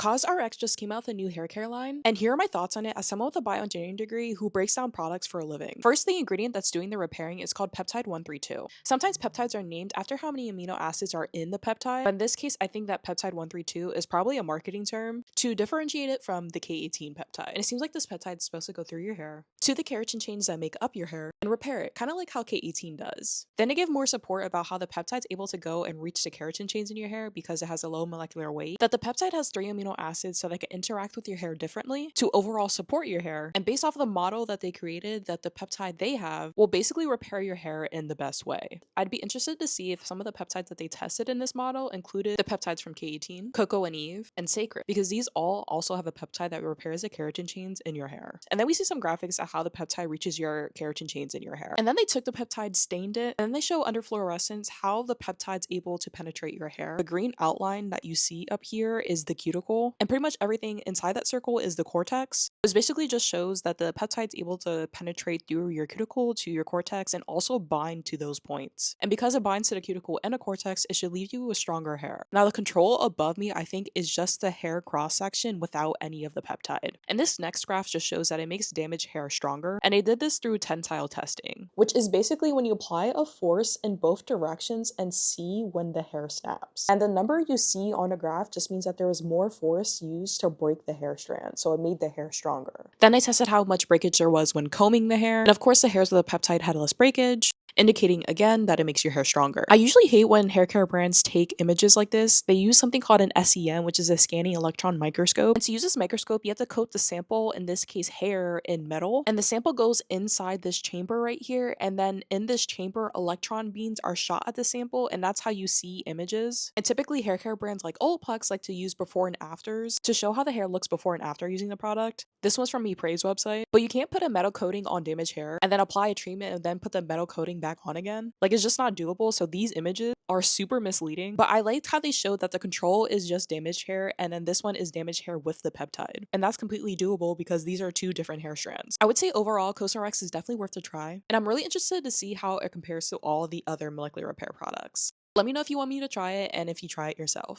cosrx just came out with a new hair care line, and here are my thoughts on it as someone with a bioengineering degree who breaks down products for a living. First, the ingredient that's doing the repairing is called peptide 132. Sometimes peptides are named after how many amino acids are in the peptide, but in this case, I think that peptide 132 is probably a marketing term to differentiate it from the K18 peptide. And it seems like this peptide is supposed to go through your hair to the keratin chains that make up your hair and repair it, kind of like how K18 does. Then they give more support about how the peptide's able to go and reach the keratin chains in your hair because it has a low molecular weight, that the peptide has 3 amino acids so they can interact with your hair differently to overall support your hair. And based off of the model that they created, that the peptide they have will basically repair your hair in the best way. I'd be interested to see if some of the peptides that they tested in this model included the peptides from K18, Coco and Eve, and Sacred, because these all also have a peptide that repairs the keratin chains in your hair. And then we see some graphics of how the peptide reaches your keratin chains in your hair. And then they took the peptide, stained it, and then they show under fluorescence how the peptide's able to penetrate your hair. The green outline that you see up here is the cuticle, and pretty much everything inside that circle is the cortex. This basically just shows that the peptide's able to penetrate through your cuticle to your cortex and also bind to those points. And because it binds to the cuticle and the cortex, it should leave you with stronger hair. Now the control above me, I think, is just the hair cross section without any of the peptide. And this next graph just shows that it makes damaged hair stronger. And they did this through tensile testing, which is basically when you apply a force in both directions and see when the hair snaps. And the number you see on a graph just means that there was more force used to break the hair strand, so it made the hair stronger. Then I tested how much breakage there was when combing the hair, and of course the hairs with the peptide had less breakage, indicating again that it makes your hair stronger. I usually hate when hair care brands take images like this. They use something called an SEM, which is a scanning electron microscope. And to use this microscope, you have to coat the sample, in this case hair, in metal. And the sample goes inside this chamber right here. And then in this chamber, electron beams are shot at the sample, and that's how you see images. And typically hair care brands like Olaplex like to use before and afters to show how the hair looks before and after using the product. This one's from ePraise website. But you can't put a metal coating on damaged hair and then apply a treatment and then put the metal coating back on again. Like, it's just not doable. So these images are super misleading, but I liked how they showed that the control is just damaged hair, and then this one is damaged hair with the peptide, and that's completely doable because these are 2 different hair strands. I would say overall cosrx is definitely worth a try, and I'm really interested to see how it compares to all the other molecular repair products. Let me know if you want me to try it and if you try it yourself.